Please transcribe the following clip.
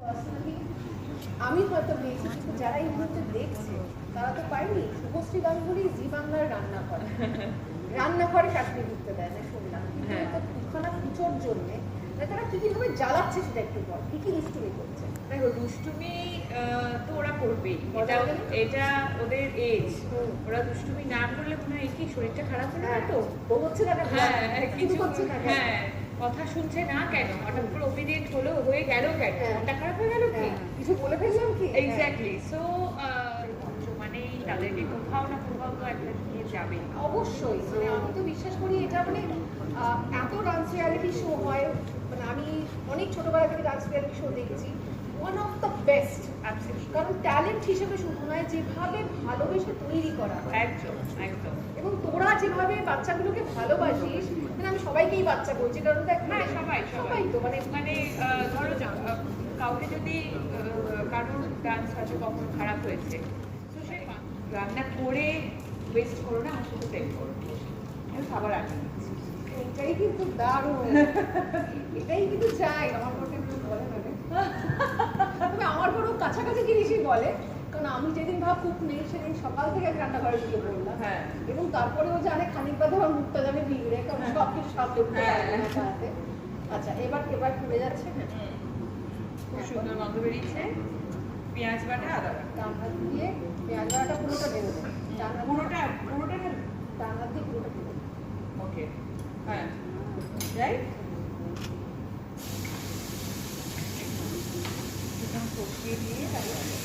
Personally আমি হয়তো পেয়েছি, কিন্তু যারা এই মুহূর্তে দেখছে তারা তো পায়নি। শুভশ্রী গাঙ্গুলি জি বাংলার রান্নাঘরে চাকরি ঢুকতে দেয় না শুনলাম, কিন্তু দুখানা পুজোর জন্যে তারা কি কিভাবে জ্বালাচ্ছে সেটা একটু বল, কি কি দুষ্টুমি করছে? দেখো, দুষ্টুমি তো ওরা করবেই, এটা ওদের এজ। ওরা দুষ্টুমি না করলে মনে হয় কি শরীরটা খারাপ হয়ে যায়, তো হচ্ছে না, কিছু হচ্ছে না, কথা শুনছে না কেন, হঠাৎ করে ওবিডিয়েন্ট হলো, হয়ে গেল কেন, মনটা খারাপ হয়ে গেল কি, কিছু বলে ফেললাম কি? এক্স্যাক্টলি। সো মানেই তাদেরকে কোথাও না কোথাও তো একটা নিয়ে যাবে অবশ্যই। মানে আমি তো বিশ্বাস করি এটা মানে এত ডান্স রিয়ালিটি শো হয়, মানে আমি অনেক ছোটবেলা থেকে ডান্স রিয়ালিটি শো দেখেছি, ওয়ান অফ দ্য বেস্ট। কারণ ট্যালেন্ট হিসেবে শুধু নয়, যেভাবে ভালোবেসে তৈরি করা হয়, একদম একদম। এবং তোরা যেভাবে বাচ্চাগুলোকে ভালোবাসিস, মানে আমি সবাইকেই বাচ্চা বলছি, কারণ দেখ সবাই তো মানে ধরো কাউকে যদি কারোর ডান্স হয়তো কখনো খারাপ হয়েছে, তো সে রান্না করে ওয়েস্ট করো না, আমার সাথে প্রেম করো, আমি খাবার আনি। এটাই কিন্তু দারুণ, এটাই কিন্তু চাই। আমার বড় বলে না, তবে আমার বড় কাছাকাছি জিনিসই বলে, কারণ আমি যেদিন ভাব কুক নেই সেদিন সকাল থেকে আমি রান্নাঘরে ঢুকে পড়লাম, এবং তারপরেও জানে খানিক বাদে আমার মুখটা যাবে বিগড়ে, কারণ সব কিছু সব করতে পারবে না সাথে। আচ্ছা, এবার খুলে যাচ্ছে। খুব সুন্দর গন্ধ বেরিয়েছে। পেঁয়াজ বাটা, আদা বাটা, ডান হাত দিয়ে পেঁয়াজ বাটা পুরোটা ঢেলে দেবে, পুরোটা ডান হাত দিয়ে পুরোটা ঢেলে দেবে। ওকে, হ্যাঁ, যাই কষিয়ে দিয়ে তারপরে